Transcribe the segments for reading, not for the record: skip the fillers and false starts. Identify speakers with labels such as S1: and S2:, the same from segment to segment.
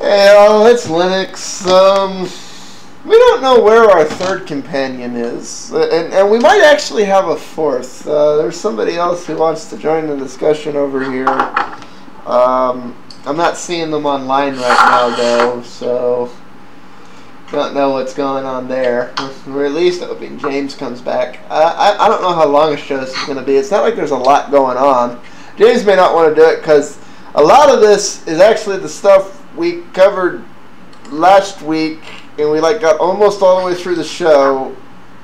S1: Hey, it's Linux. We don't know where our third companion is, and we might actually have a fourth. There's somebody else who wants to join the discussion over here. I'm not seeing them online right now, though, so don't know what's going on there. We're at least hoping James comes back. I don't know how long a show this is going to be. It's not like there's a lot going on. James may not want to do it because a lot of this is actually the stuff we covered last week, and we got almost all the way through the show,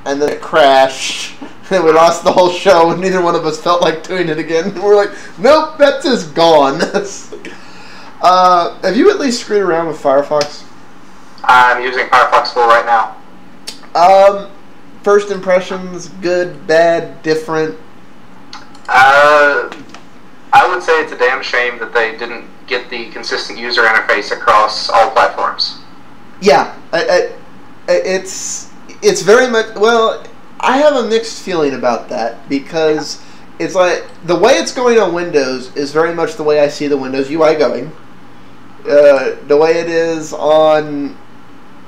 S1: and then it crashed, and we lost the whole show, and neither one of us felt like doing it again. And we're like, nope, that's just gone. Have you at least screwed around with FireFox?
S2: I'm using FireFox 4 right now.
S1: First impressions, good, bad, different?
S2: I would say it's a damn shame that they didn't get the consistent user interface across all platforms.
S1: Yeah, it's very much, well, I have a mixed feeling about that, because it's like, the way it's going on Windows is very much the way I see the Windows UI going. The way it is on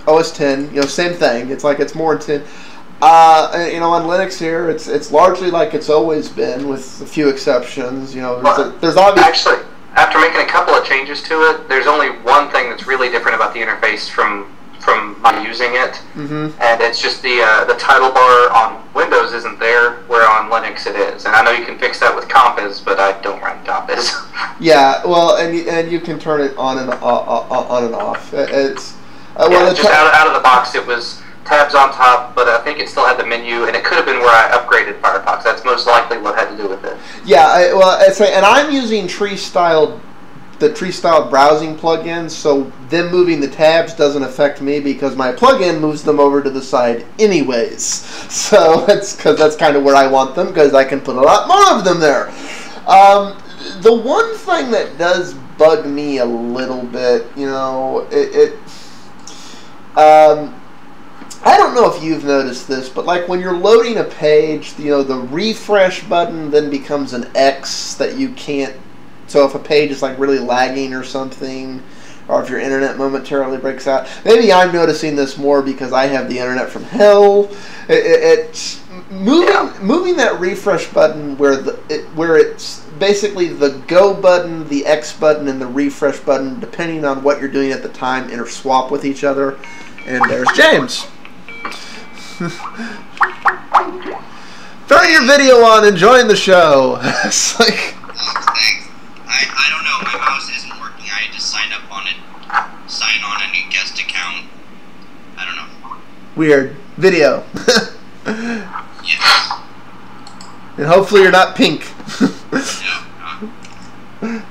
S1: OS X, same thing. It's like it's more intense. On Linux here, it's largely like it's always been, with a few exceptions. There's obviously...
S2: Actually, after making a couple of changes to it, there's only one thing that's really different about the interface from my using it, and it's just the title bar on Windows isn't there, where on Linux it is. And I know you can fix that with Compiz, but I don't run Compiz.
S1: Yeah, well, and you can turn it on and off. It's
S2: just out of the box, it was tabs on top, but I think it still had the menu, and it could have been where I upgraded Firefox. That's most likely what had to do with it.
S1: Yeah, and I'm using the tree-styled browsing plugin, so them moving the tabs doesn't affect me because my plugin moves them over to the side anyways. So that's kind of where I want them, because I can put a lot more of them there. The one thing that does bug me a little bit, I don't know if you've noticed this, but when you're loading a page, the refresh button then becomes an X that you can't. So if a page is really lagging or something, or if your internet momentarily breaks out, maybe I'm noticing this more because I have the internet from hell. It's moving that refresh button where it's basically the go button, the X button, and the refresh button, depending on what you're doing at the time, interswap with each other. And there's James. Turning your video on, enjoying the show. It's like...
S3: Thanks. I don't know. My mouse isn't working. I just signed up on it. Sign on a new guest account. I don't know.
S1: Weird. Video.
S3: Yes.
S1: And hopefully you're not pink.
S3: No.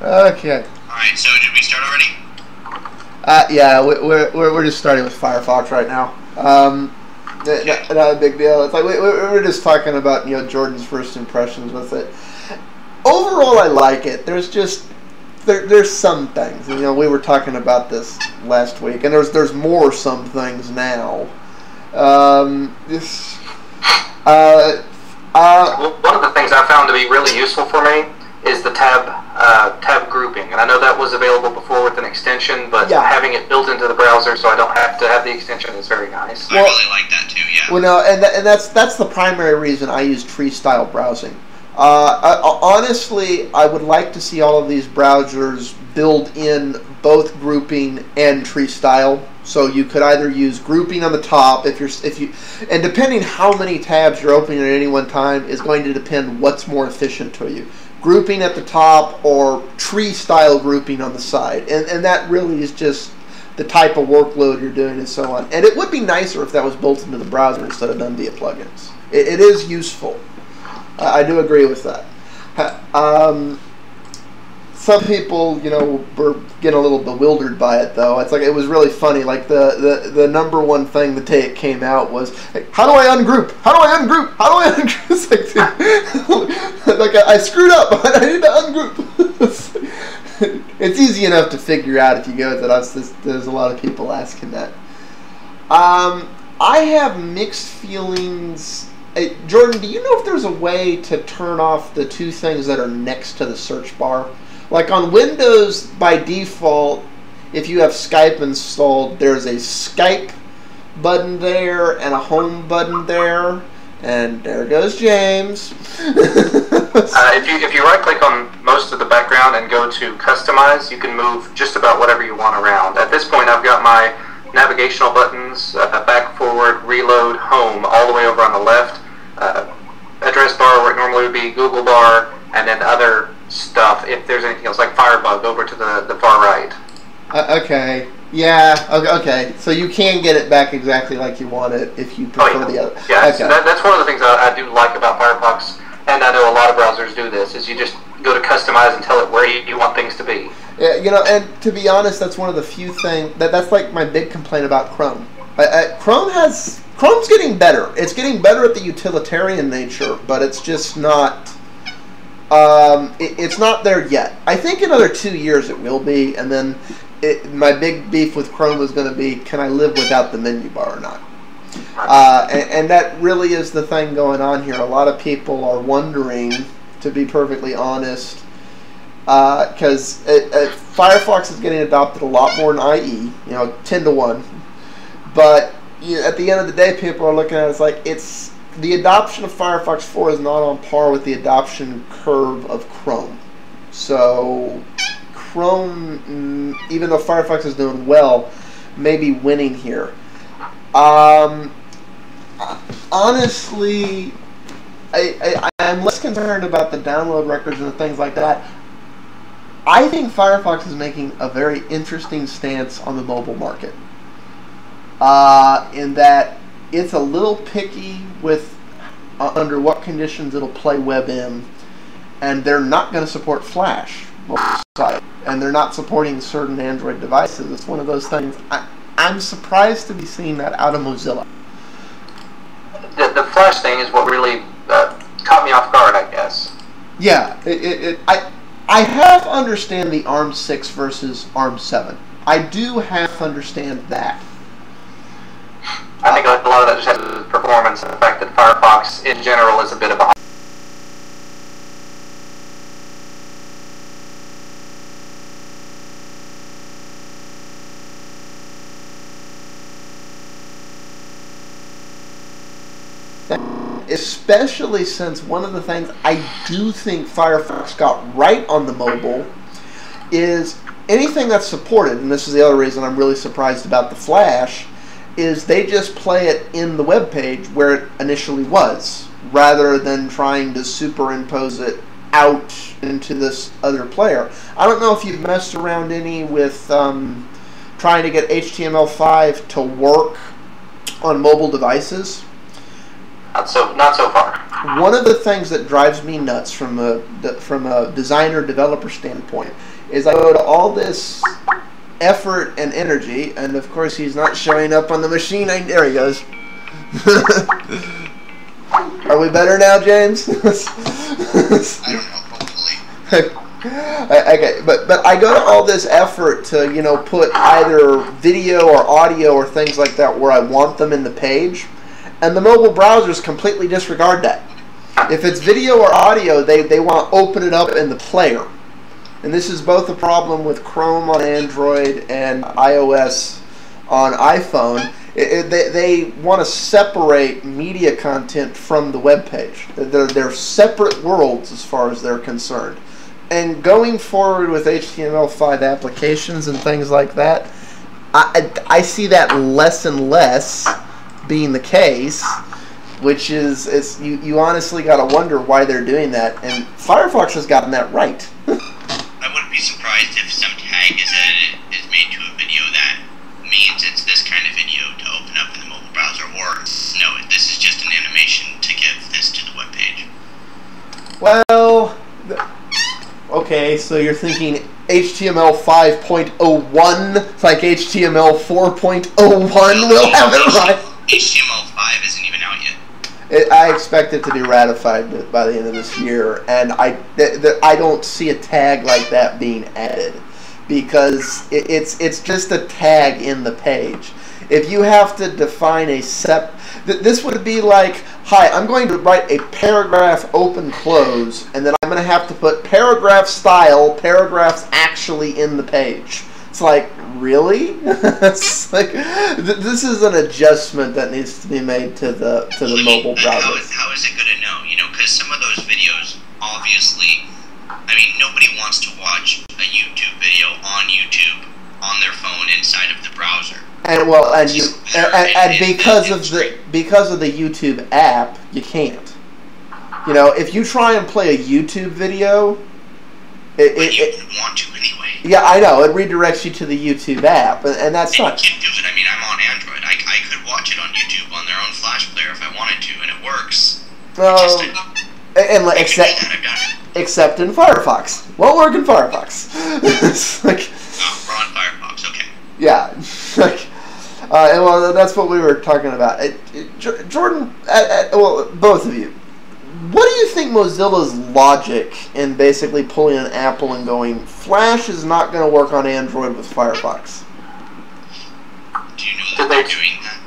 S1: Okay.
S3: Alright, so did we start already?
S1: Yeah, we're just starting with FireFox right now. Not a big deal. It's like we're just talking about Jordan's first impressions with it. Overall, I like it. There's just there's some things. We were talking about this last week, and there's more some things now.
S2: One of the things I found to be really useful for me is the tab grouping, and I know that was available before with an extension, but having it built into the browser so I don't have to have the extension is very nice.
S3: I really like that too. Yeah.
S1: Well, no, and that's the primary reason I use tree-style browsing. Honestly, I would like to see all of these browsers build in both grouping and tree style. So you could either use grouping on the top and depending how many tabs you're opening at any one time is going to depend what's more efficient to you. Grouping at the top or tree style grouping on the side, and that really is just the type of workload you're doing and so on. And it would be nicer if that was built into the browser instead of done via plugins. It is useful. I do agree with that. Some people, were getting a little bewildered by it, though. It's like it was really funny. The number one thing the day it came out was, hey, how do I ungroup? How do I ungroup? How do I ungroup? It's like I screwed up. I need to ungroup. It's easy enough to figure out if you go with it. There's a lot of people asking that. I have mixed feelings. Hey, Jordan, do you know if there's a way to turn off the two things that are next to the search bar? Like on Windows, by default, if you have Skype installed, there's a Skype button there and a home button there. And there goes James.
S2: If you right click on most of the background and go to customize, you can move just about whatever you want around. At this point, I've got my navigational buttons, back, forward, reload, home, all the way over on the left. Address bar where it normally would be, Google bar, and then other stuff. If there's anything else like Firebug over to the far right.
S1: Okay. Yeah. Okay. So you can get it back exactly like you want it if you prefer the other.
S2: Yeah.
S1: Okay.
S2: That's one of the things I do like about Firefox, and I know a lot of browsers do this. Is you just go to customize and tell it where you want things to be.
S1: Yeah. You know, and to be honest, that's one of the few things that's like my big complaint about Chrome. Chrome's getting better. It's getting better at the utilitarian nature, but it's just not. It's not there yet. I think in another 2 years it will be, and then my big beef with Chrome is going to be: can I live without the menu bar or not? And that really is the thing going on here. A lot of people are wondering, to be perfectly honest, because Firefox is getting adopted a lot more than IE, 10-1. But at the end of the day, people are looking at it as like the adoption of Firefox 4 is not on par with the adoption curve of Chrome. So Chrome, even though Firefox is doing well, may be winning here. Honestly, I'm less concerned about the download records and things like that. I think Firefox is making a very interesting stance on the mobile market. In that it's a little picky with under what conditions it'll play WebM, and they're not going to support Flash, and they're not supporting certain Android devices. It's one of those things. I'm surprised to be seeing that out of Mozilla.
S2: The Flash thing is what really caught me off guard, I guess.
S1: Yeah, I half understand the ARM 6 versus ARM 7. I do half understand that.
S2: I think a lot of that just has to do with performance and the fact that Firefox in general is a bit of a
S1: especially since one of the things I do think Firefox got right on the mobile is anything that's supported, and this is the other reason I'm really surprised about the Flash, is they just play it in the web page where it initially was, rather than trying to superimpose it out into this other player. I don't know if you've messed around any with trying to get HTML5 to work on mobile devices.
S2: Not so far.
S1: One of the things that drives me nuts from a designer developer standpoint is I go to all this effort and energy, and of course he's not showing up on the machine. There he goes. Are we better now, James?
S3: I don't know, hopefully.
S1: Okay, but I go to all this effort to put either video or audio or things like that where I want them in the page, and the mobile browsers completely disregard that. If it's video or audio, they want to open it up in the player. And this is both a problem with Chrome on Android and iOS on iPhone. They want to separate media content from the web page. They're separate worlds as far as they're concerned. And going forward with HTML5 applications and things like that, I see that less and less being the case, which is you honestly got to wonder why they're doing that. And Firefox has gotten that right.
S3: I wouldn't be surprised if some tag is made to a video that means it's this kind of video to open up in the mobile browser, or no, this is just an animation to give this to the web page.
S1: Well, okay, so you're thinking HTML 5.01 like HTML 4.01 will have it right.
S3: HTML 5 isn't even out yet.
S1: I expect it to be ratified by the end of this year, and I don't see a tag like that being added, because it's just a tag in the page. If you have to define this would be like hi, I'm going to write a paragraph open close, and then I'm going to have to put paragraph style, paragraphs actually in the page. It's like, really? It's like, this is an adjustment that needs to be made to the mobile browser.
S3: How is it going to know? You know, because some of those videos, obviously, I mean, nobody wants to watch a YouTube video on YouTube on their phone inside of the browser. And
S1: because of the YouTube app, you can't. You know, if you try and play a YouTube video,
S3: you would want to anyway.
S1: Yeah, I know. It redirects you to the YouTube app, and that's not.
S3: You can do it. I mean, I'm on Android. I could watch it on YouTube on their own Flash player if I wanted to, and it works.
S1: Except in Firefox. Won't work in Firefox. It's like,
S3: we're on Firefox. Okay.
S1: Yeah. Like, well, that's what we were talking about. Jordan, well, both of you. What do you think Mozilla's logic in basically pulling an Apple and going, Flash is not going to work on Android with Firefox?
S3: Do you know that they're doing that?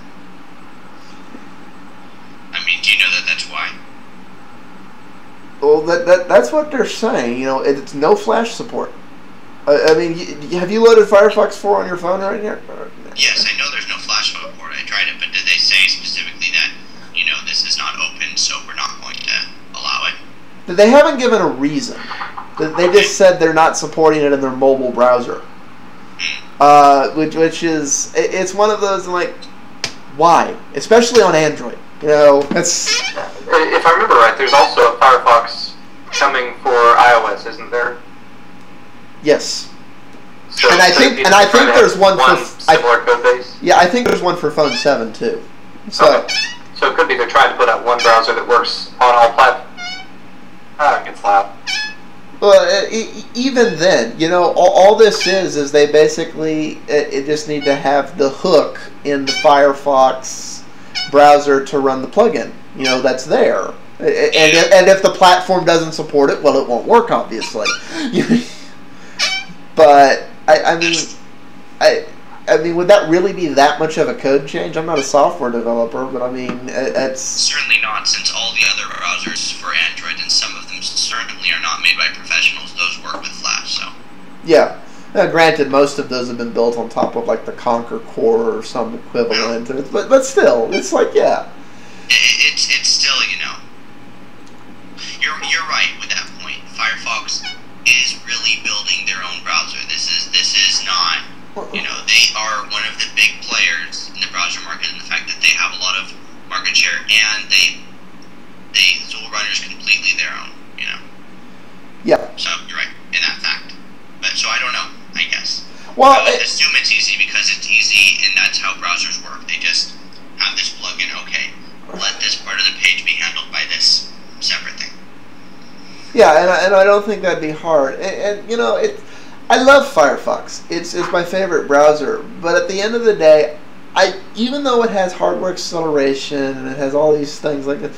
S3: I mean, do you know that that's why?
S1: Well, that's what they're saying. You know, it's no Flash support. I mean, have you loaded Firefox 4 on your phone right here?
S3: Yes, I know there's no Flash support. I tried it, but did they say specifically that, you know, this is not open, so we're not going to allow it?
S1: They haven't given a reason. They just said they're not supporting it in their mobile browser. Which is, it's one of those, like, why? Especially on Android. You know, that's...
S2: If I remember right, there's also a Firefox coming for iOS, isn't there?
S1: Yes.
S2: So
S1: and I think there's one for
S2: similar code base.
S1: Yeah, I think there's one for Phone 7 too. So,
S2: okay. So it could be they're trying to put out one browser that works on all platforms. It gets loud.
S1: Well, even then, you know, all this is they basically it just need to have the hook in the Firefox browser to run the plugin. You know, that's there. And if the platform doesn't support it, well, it won't work, obviously. But I mean, would that really be that much of a code change? I'm not a software developer, but I mean, it's
S3: certainly not, since all the other browsers for Android, and some of them certainly are not made by professionals. Those work with Flash, so.
S1: Yeah. Granted, most of those have been built on top of like the Conquer Core or some equivalent, but still, it's like, yeah.
S3: It's still, you know. You're right with that point. Firefox is really building their own browser. This is not, you know, they are one of the big players in the browser market in the fact that they have a lot of market share, and they Zool Runner's completely their own, you know.
S1: Yeah.
S3: So you're right in that fact. But so I don't know, I guess.
S1: Well,
S3: I would assume it's easy because it's easy, and that's how browsers work. They just have this plugin. Okay, let this part of the page be handled by this separate thing.
S1: Yeah, and I don't think that'd be hard. And you know, I love Firefox. It's my favorite browser. But at the end of the day, even though it has hardware acceleration and it has all these things like that,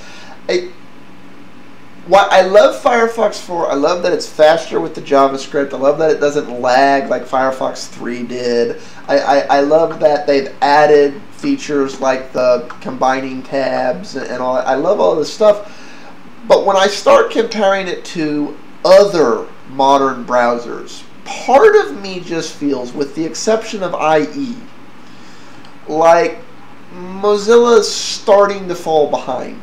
S1: I love Firefox 4. I love that it's faster with the JavaScript. I love that it doesn't lag like Firefox 3 did. I love that they've added features like the combining tabs and all that. I love all this stuff. But when I start comparing it to other modern browsers, part of me just feels, with the exception of IE, like Mozilla's starting to fall behind.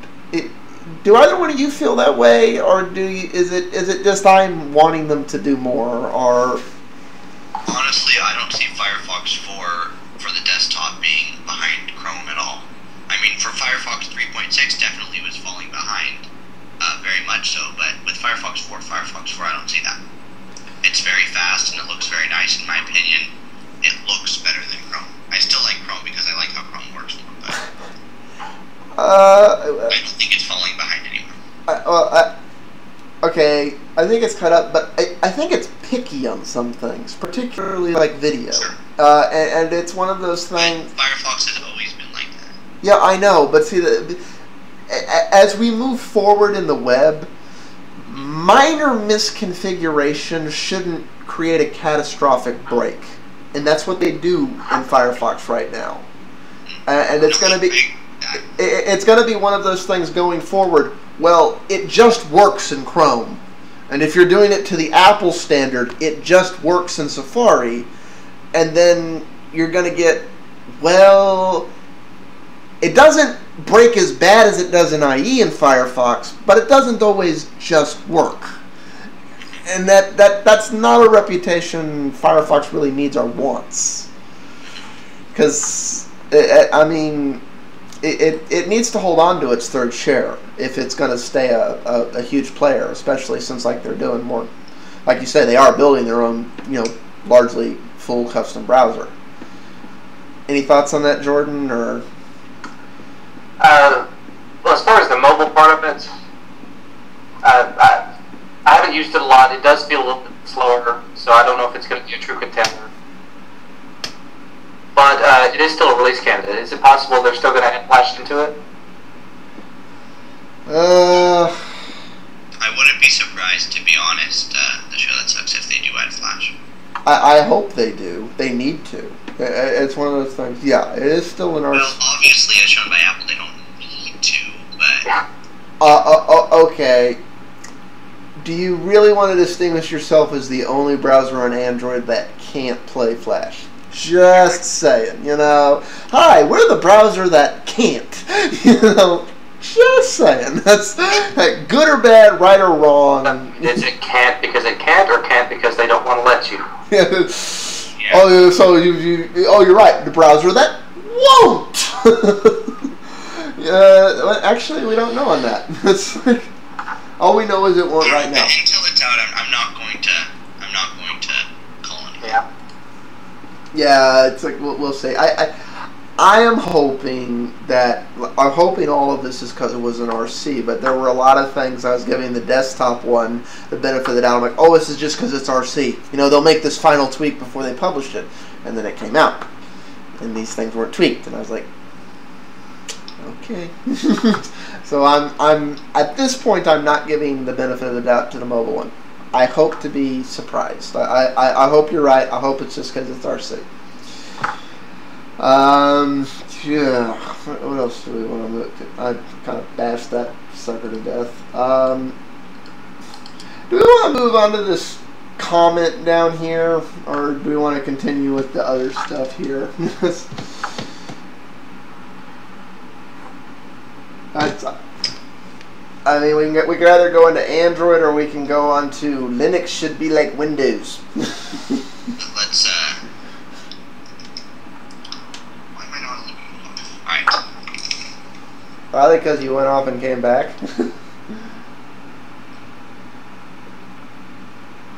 S1: Do either one of you feel that way, or is it just I'm wanting them to do more? Or
S3: honestly, I don't see Firefox 4 for the desktop being behind Chrome at all. I mean, for Firefox 3.6 definitely was falling behind. Very much so, but with Firefox 4, I don't see that. It's very fast and it looks very nice, in my opinion. It looks better than Chrome. I still like Chrome because I like how Chrome works, but I don't think it's falling behind anymore.
S1: Okay, I think it's cut up, but I think it's picky on some things, particularly like video.
S3: Sure.
S1: And it's one of those things.
S3: Firefox has always been like that.
S1: Yeah, I know, but see, as we move forward in the web, minor misconfiguration shouldn't create a catastrophic break. And that's what they do in Firefox right now. And it's going to be... it's going to be one of those things going forward. Well, it just works in Chrome. And if you're doing it to the Apple standard, it just works in Safari. And then you're going to get, well, it doesn't break as bad as it does in IE and Firefox, but it doesn't always just work. And that's not a reputation Firefox really needs or wants. Because, I mean, it needs to hold on to its third share if it's going to stay a huge player, especially since, like, they're doing more, like you say, they are building their own, largely full custom browser. Any thoughts on that, Jordan, or?
S2: Well, as far as the mobile part of it, I haven't used it a lot. It does feel a little bit slower, so I don't know if it's going to be a true contender. But it is still a release candidate. Is it possible they're still going to add Flash into it?
S3: I wouldn't be surprised, to be honest. The show that sucks if they do add Flash.
S1: I hope they do. They need to. It's one of those things. Yeah, it is still in our...
S3: Well, obviously, as shown by Apple, they don't need to, but...
S1: Okay. Do you really want to distinguish yourself as the only browser on Android that can't play Flash? Just saying, Hi, we're the browser that can't. Just saying. That's good or bad, right or wrong.
S2: Is it can't because it can't, or can't because they don't want to let you?
S1: Yeah. Oh, so you're right. The browser that won't. Actually, we don't know on that. It's like, all we know is it won't right now.
S3: Until it's out, I'm not going to call it.
S2: Yeah.
S1: Yeah, it's like we'll see. I am hoping all of this is because it was an RC, but there were a lot of things I was giving the desktop one the benefit of the doubt. I'm like, oh, this is just because it's RC. They'll make this final tweak before they published it, and then it came out, and these things weren't tweaked, and I was like, okay. So I'm at this point I'm not giving the benefit of the doubt to the mobile one. I hope to be surprised. I hope you're right. I hope it's just because it's RC. Yeah. What else do we want to look at? I kind of bashed that sucker to death. Do we want to move on to this comment down here, or do we want to continue with the other stuff here? I mean, we could either go into Android or we can go on to Linux should be like Windows.
S3: Let's, why am I not looking? Alright.
S1: Probably because you went off and came back.
S3: Okay,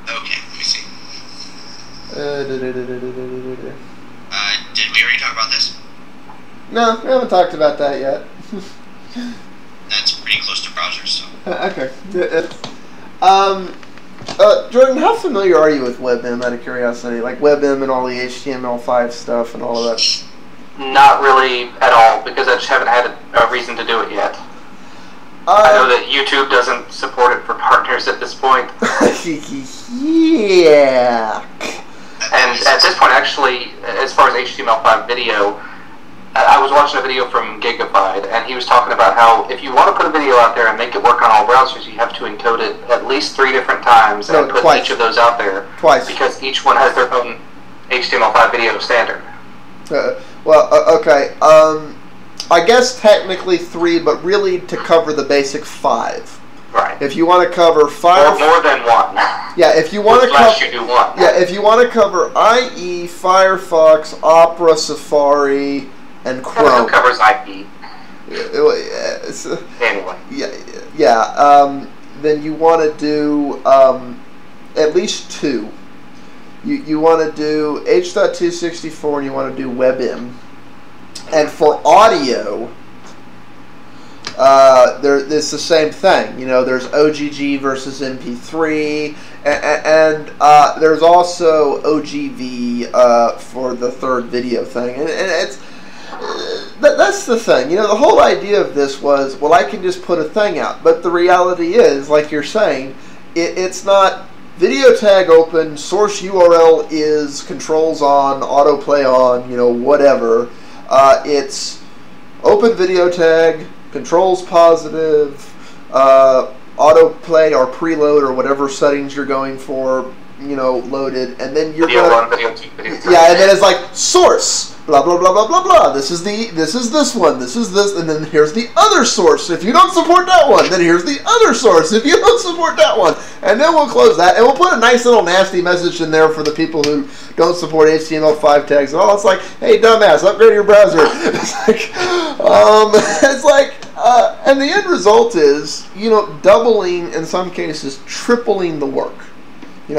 S3: let me see. Did we already talk about this?
S1: No, we haven't talked about that yet.
S3: That's pretty close to browsers, so.
S1: Okay. Jordan, how familiar are you with WebM, out of curiosity? Like WebM and all the HTML5 stuff and all of that?
S2: Not really at all, because I just haven't had a reason to do it yet. I know that YouTube doesn't support it for partners at this point.
S1: Yeah.
S2: And at this point, actually, as far as HTML5 video, I was watching a video from Gigabyte, and he was talking about how if you want to put a video out there and make it work on all browsers, you have to encode it at least 3 different times and put
S1: twice.
S2: each of those out there.
S1: Twice.
S2: Because each one has their own HTML5 video standard.
S1: Okay. I guess technically 3, but really to cover the basic 5.
S2: Right.
S1: If you want to cover
S2: Or more than 1.
S1: Yeah, if you want to
S2: cover, you do 1.
S1: Yeah, if you want to cover IE, Firefox, Opera, Safari, and Chrome.
S2: Who covers IE?
S1: Anyway. Yeah. Then you want to do at least 2. You want to do H.264 and you want to do WebM. And for audio, it's the same thing. There's OGG versus MP3, and there's also OGV for the third video thing. And it's that's the thing. The whole idea of this was, well, I can just put a thing out. But the reality is, like you're saying, it's not video tag open, source URL is, controls on, autoplay on, whatever. It's open video tag, controls positive, autoplay or preload or whatever settings you're going for, loaded, and then you're
S2: video 1, video 2, video 3.
S1: Yeah, and then it's like source, blah blah blah blah blah blah. This is this one, this is this, and then here's the other source. If you don't support that one, then here's the other source. If you don't support that one, and then we'll close that, and we'll put a nice little nasty message in there for the people who don't support HTML5 tags at all. It's like, hey dumbass, upgrade your browser. And the end result is, doubling, in some cases, tripling the work. I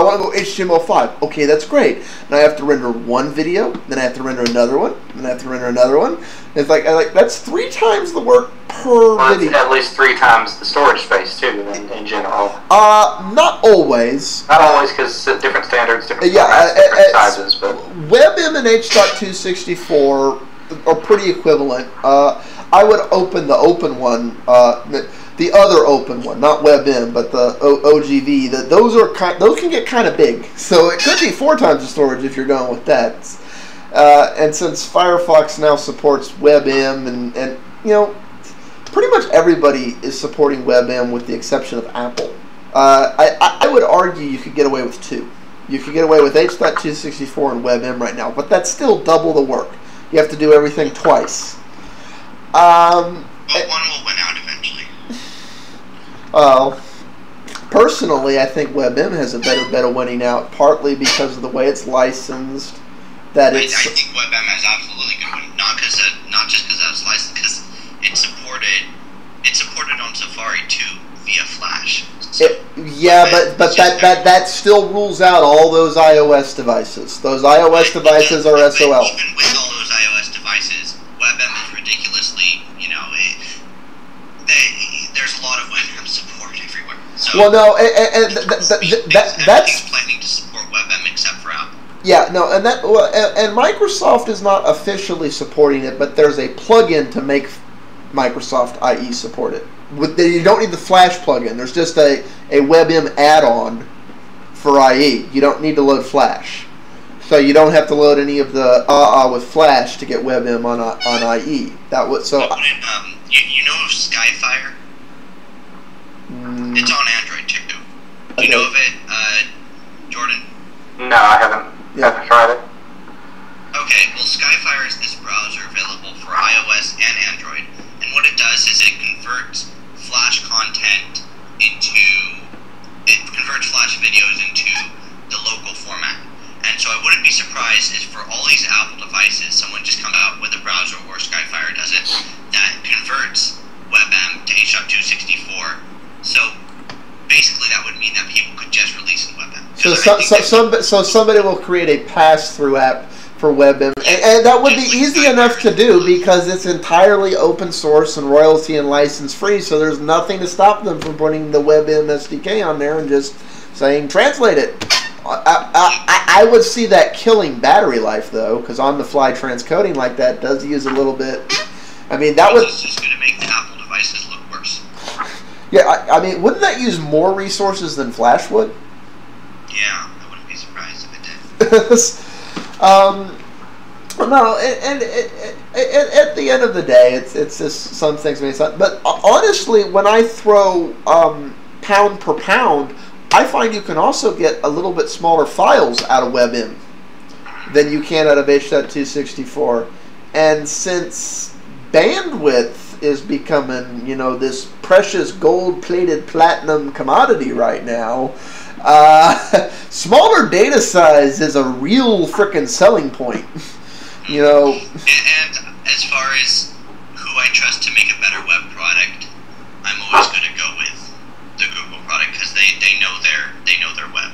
S1: want to go HTML5. Okay, that's great. Now I have to render one video, then I have to render another one, then I have to render another one. It's like that's 3 times the work per video.
S2: At least 3 times the storage space too, in general.
S1: Not always.
S2: Not always, because different standards, different formats, different sizes. But
S1: WebM and H.264 are pretty equivalent. I would open the open one. The other open one, not WebM, but the OGV. Those can get kind of big, so it could be 4 times the storage if you're going with that. And since FireFox now supports WebM, and pretty much everybody is supporting WebM with the exception of Apple. I would argue you could get away with 2. You could get away with H.264 and WebM right now, but that's still double the work. You have to do everything twice.
S3: But one will win out eventually.
S1: Personally, I think WebM has a better bet of winning out, partly because of the way it's licensed. I think
S3: WebM has absolutely good one, not just because it's licensed, because it's supported on Safari too via Flash. So
S1: that still rules out all those iOS devices. Those iOS devices are SOL.
S3: Even with all those iOS devices, WebM is ridiculously, there's a lot of WebM support everywhere. So
S1: well, no,
S3: that's planning to support WebM except for Apple.
S1: Yeah, no, and Microsoft is not officially supporting it, but there's a plugin to make Microsoft IE support it. You don't need the Flash plugin. There's just a WebM add-on for IE. You don't need to load Flash, so you don't have to load any of the with Flash to get WebM on IE. That was so.
S3: You know of Skyfire? It's on Android too. Do you know of it, Jordan?
S2: No, I haven't tried it.
S3: Okay, well, Skyfire is this browser available for iOS and Android, and what it does is it converts Flash Flash videos into the local format. And so I wouldn't be surprised if for all these Apple devices, someone just comes out with a browser, or Skyfire does it, that converts WebM to H.264. So basically that would mean that people could just release in WebM.
S1: So somebody will create a pass-through app for WebM, and that would be easy enough to do because it's entirely open source and royalty and license free, so there's nothing to stop them from putting the WebM SDK on there and just saying translate it. I would see that killing battery life though, because on-the-fly transcoding like that does use a little bit. I mean, that would.
S3: It's just going to make the Apple devices look worse.
S1: Yeah, I mean, wouldn't that use more resources than Flash would?
S3: Yeah, I wouldn't be surprised if it did.
S1: No, and at the end of the day, it's just some things may sound. But honestly, when I throw pound per pound, I find you can also get a little bit smaller files out of WebM than you can out of H.264. And since bandwidth is becoming, this precious gold-plated platinum commodity right now, smaller data size is a real frickin' selling point.
S3: And as far as who I trust to make a better web product, I'm always going to go with the Google product because they know their web.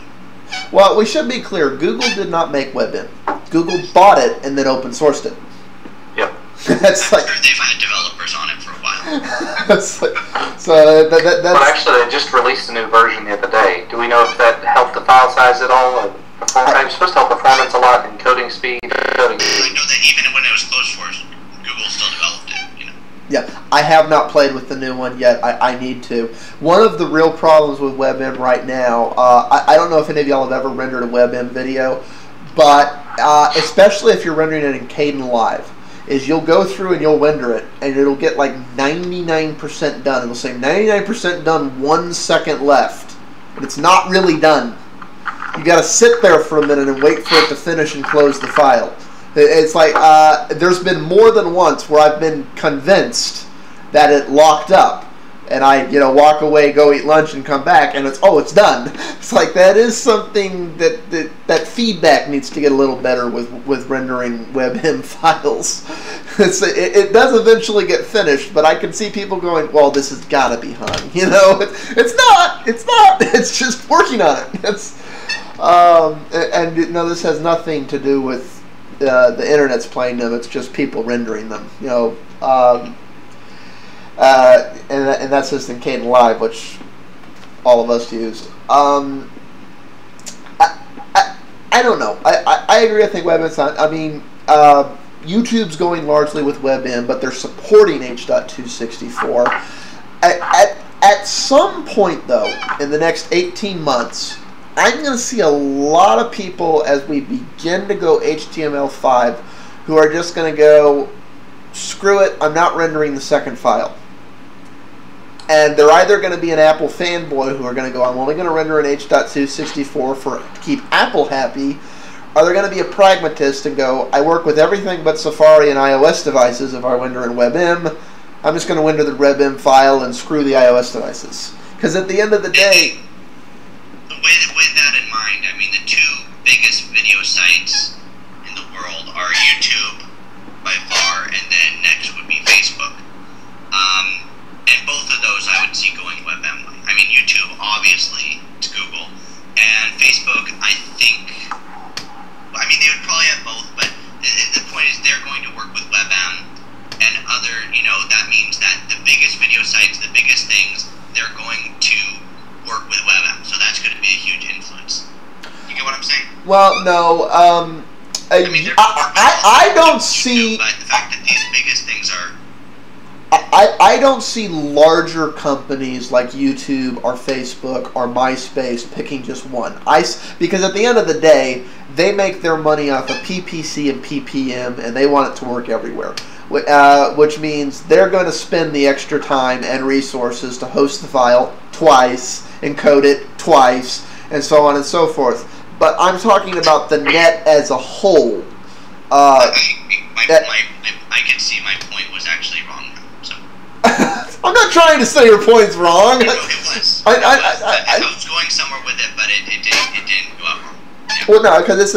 S1: Well, we should be clear. Google did not make WebM. Google bought it and then open sourced it.
S2: Yep.
S1: That's like
S3: they've had developers on it for a while.
S1: That's like, so that's.
S2: But actually, they just released a new version the other day. Do we know if that helped the file size at all? It's supposed to help performance a lot, encoding speed.
S3: I know that even when it was closed source, Google still developed it.
S1: Yeah, I have not played with the new one yet. I need to. One of the real problems with WebM right now, I don't know if any of y'all have ever rendered a WebM video, but especially if you're rendering it in Kdenlive. is you'll go through and you'll render it, and it'll get like 99% done. It'll say 99% done, 1 second left. But it's not really done. You got to sit there for a minute and wait for it to finish and close the file. It's like there's been more than once where I've been convinced that it locked up, and I walk away, go eat lunch, and come back, and it's done. It's like that is something that feedback needs to get a little better with rendering WebM files. It does eventually get finished, but I can see people going, well, this has got to be hung. It's not. It's just working on it. This has nothing to do with the internet's playing them. It's just people rendering them. And that's just in Kdenlive, which all of us use. I don't know. I agree. I think WebM's not. I mean, YouTube's going largely with WebM, but they're supporting H.264. At some point, though, in the next 18 months, I'm going to see a lot of people, as we begin to go HTML5, who are just going to go, screw it, I'm not rendering the second file. And they're either going to be an Apple fanboy who are going to go, I'm only going to render an H.264 to keep Apple happy, or they're going to be a pragmatist and go, I work with everything but Safari and iOS devices if I render in WebM. I'm just going to render the WebM file and screw the iOS devices. Because at the end of the day...
S3: With that in mind, I mean, the two biggest video sites in the world are YouTube, by far, and then next would be Facebook. And both of those I would see going WebM. I mean, YouTube, obviously, it's Google. And Facebook, I think, they would probably have both, but the point is they're going to work with WebM and other, that means that the biggest video sites, the biggest things, they're going to work with WebM. So that's going to be a huge influence. You get what I'm saying?
S1: Well, no, I don't see...
S3: But the fact that these biggest things are...
S1: I don't see larger companies like YouTube or Facebook or MySpace picking just one. Because at the end of the day, they make their money off of PPC and PPM, and they want it to work everywhere. Which means they're going to spend the extra time and resources to host the file twice, encode it twice, and so on and so forth. But I'm talking about the net as a whole.
S3: I can see my point was actually wrong. So.
S1: I'm not trying to say your point's wrong.
S3: No, it was. I was going somewhere with it, but it didn't go out wrong. Yeah.
S1: Well, no, because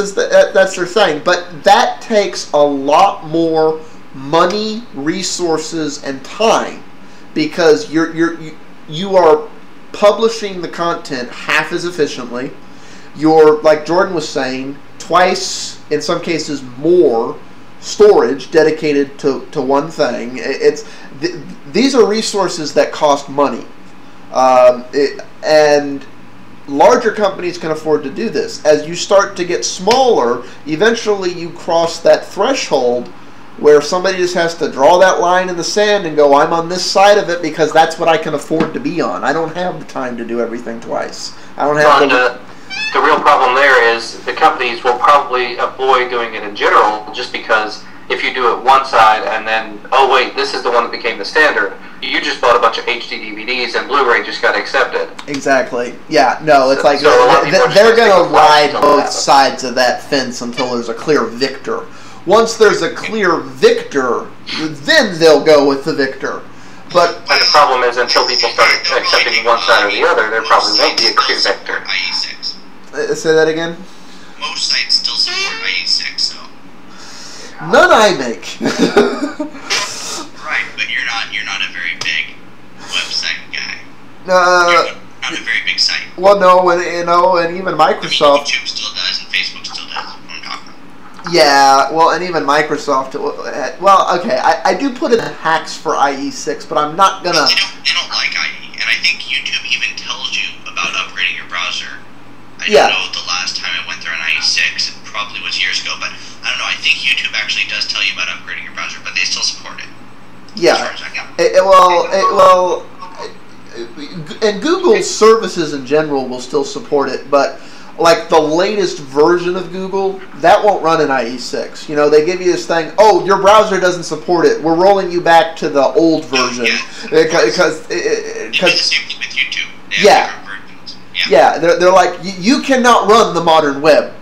S1: that's their thing. But that takes a lot more money, resources, and time, because you are publishing the content half as efficiently. You're, like Jordan was saying, twice, in some cases more, storage dedicated to one thing. These are resources that cost money. And larger companies can afford to do this. As you start to get smaller, eventually you cross that threshold where somebody just has to draw that line in the sand and go, I'm on this side of it because that's what I can afford to be on. I don't have the time to do everything twice. I don't have
S2: the real problem there is the companies will probably avoid doing it in general, just because if you do it one side and then, oh wait, this is the one that became the standard, you just bought a bunch of HD DVDs and Blu-ray just got accepted.
S1: Exactly. Yeah, no, it's like they're going to ride both sides of that fence until there's a clear victor. Once there's a clear victor, then they'll go with the victor. But
S2: the problem is, until people start accepting one side or the other, there probably won't be a clear victor.
S3: IE6.
S1: Say that again?
S3: Most sites still support IE6, so...
S1: None I make.
S3: Right, but you're not a very big website guy.
S1: You're
S3: not a very big site.
S1: Well, no, and even Microsoft...
S3: I mean, YouTube still does, and Facebook still does, what I'm talking about.
S1: Yeah, well, and even Microsoft... Well, okay, I do put in hacks for IE6, but I'm not gonna...
S3: They don't like IE, and I think YouTube even tells you about upgrading your browser. I don't know the last time I went through an IE6, it probably was years ago, but I don't know, I think YouTube actually does tell you about upgrading your browser, but they still support it.
S1: Yeah.
S3: As far as I know.
S1: And Google's services in general will still support it, but like the latest version of Google, that won't run in IE6. You know, they give you this thing, oh, your browser doesn't support it. We're rolling you back to the old version. Because
S3: the same thing with YouTube.
S1: Yeah. Yeah, they're like, you cannot run the modern web.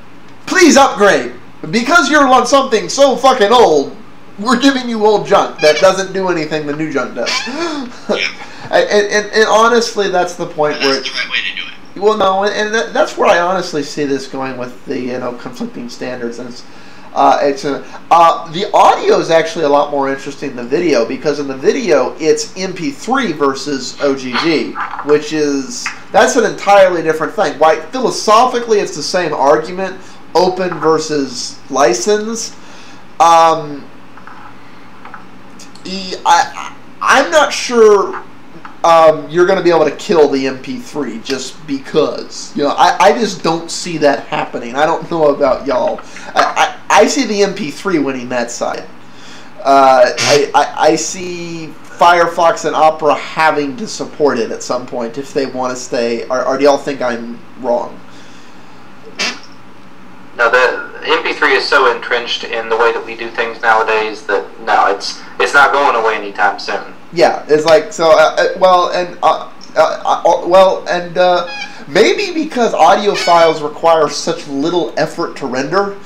S1: Please upgrade. Because you're on something so fucking old, we're giving you old junk that doesn't do anything the new junk does. And honestly, that's the point where...
S3: That's the right way to do it.
S1: Well, no, and that's where I honestly see this going with the conflicting standards, and the audio is actually a lot more interesting than the video, because in the video it's MP3 versus OGG, that's an entirely different thing. Why philosophically it's the same argument, open versus license. I'm not sure. You're going to be able to kill the MP3 just because. You know, I just don't see that happening. I don't know about y'all. I see the MP3 winning that side. I see FireFox and Opera having to support it at some point if they want to stay. Or do y'all think I'm wrong?
S2: No, the MP3 is so entrenched in the way that we do things nowadays that no, it's not going away anytime soon.
S1: Yeah, it's like so. Maybe because audio files require such little effort to render,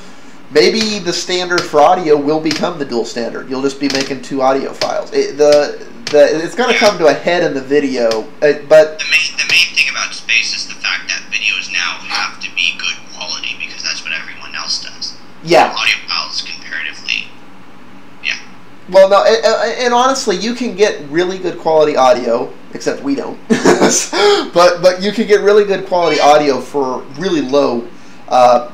S1: maybe the standard for audio will become the dual standard. You'll just be making 2 audio files. It's going to come to a head in the video, but
S3: the main thing about space is the fact that videos now have to be good quality because that's what everyone else does.
S1: Yeah,
S3: audio files comparatively. Yeah.
S1: Well, no, and honestly, you can get really good quality audio, except we don't. but you can get really good quality audio for really low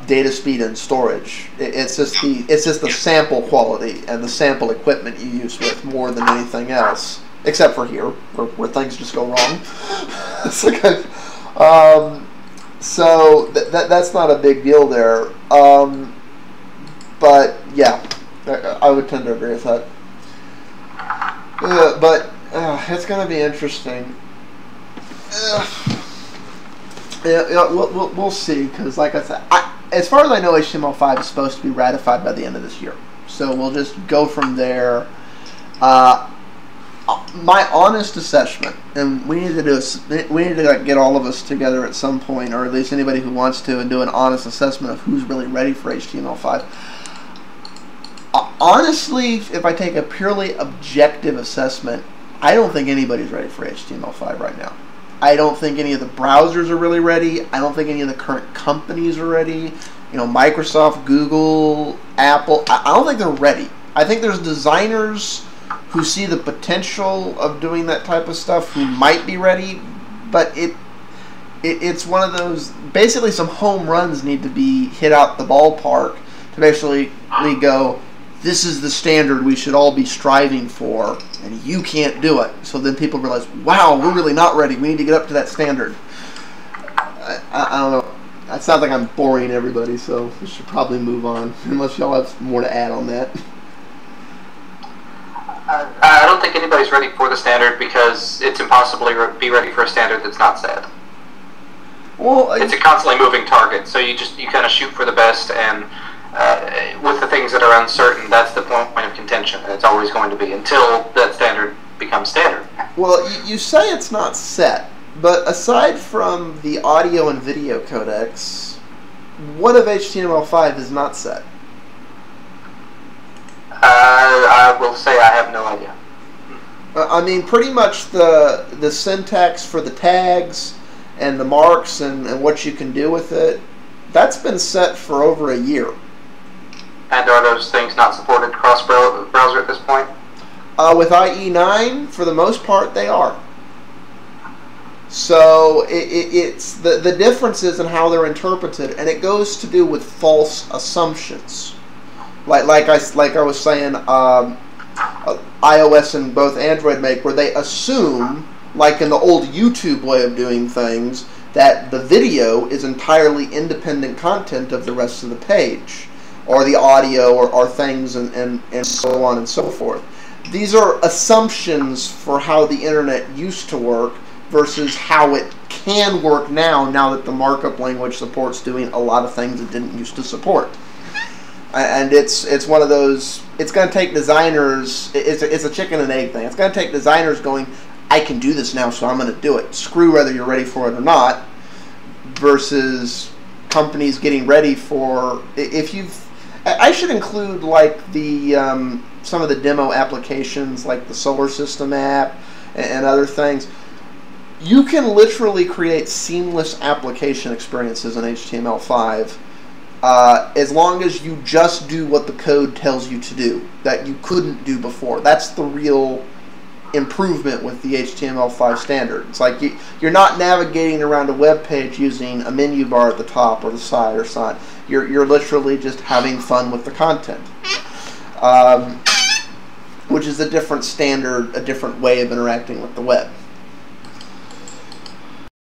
S1: data speed and storage. It's just the sample quality and the sample equipment you use with more than anything else, except for here, where things just go wrong. It's like so that's not a big deal there. But yeah, I would tend to agree with that. But it's going to be interesting. We'll see, because like I said, as far as I know, HTML5 is supposed to be ratified by the end of this year. So we'll just go from there. My honest assessment, and we need to like, get all of us together at some point, or at least anybody who wants to, and do an honest assessment of who's really ready for HTML5. Honestly, if I take a purely objective assessment, I don't think anybody's ready for HTML5 right now. I don't think any of the browsers are really ready. I don't think any of the current companies are ready. You know, Microsoft, Google, Apple, I don't think they're ready. I think there's designers who see the potential of doing that type of stuff who might be ready, but it's one of those, basically some home runs need to be hit out the ballpark to basically go, this is the standard we should all be striving for, and you can't do it. So then people realize, wow, we're really not ready. We need to get up to that standard. I don't know. It sounds like I'm boring everybody, so we should probably move on, unless y'all have more to add on that.
S2: I don't think anybody's ready for the standard because it's impossible to be ready for a standard that's not set.
S1: Well,
S2: it's a constantly moving target, so you kind of shoot for the best, and with the things that are uncertain, that's the point of contention. It's always going to be until that standard becomes standard.
S1: Well, you say it's not set, but aside from the audio and video codecs, what of HTML5 is not set?
S2: I will say I have no idea.
S1: I mean, pretty much the syntax for the tags and the marks and what you can do with it, that's been set for over a year.
S2: And are those things not supported cross-browser at this point?
S1: With IE9, for the most part, they are. So it's the differences in how they're interpreted, and it goes to do with false assumptions. Like I was saying, iOS and both Android make, where they assume, like in the old YouTube way of doing things, that the video is entirely independent content of the rest of the page, or the audio, or things, and so on and so forth. These are assumptions for how the internet used to work versus how it can work now that the markup language supports doing a lot of things it didn't used to support. And it's one of those, it's going to take designers, it's a chicken and egg thing. It's going to take designers going, I can do this now, so I'm going to do it. Screw whether you're ready for it or not, versus companies getting ready for, I should include like the some of the demo applications like the solar system app and other things. You can literally create seamless application experiences in HTML5 as long as you just do what the code tells you to do that you couldn't do before. That's the real improvement with the HTML5 standard. It's like you're not navigating around a web page using a menu bar at the top or the side or side. You're literally just having fun with the content, which is a different standard, a different way of interacting with the web.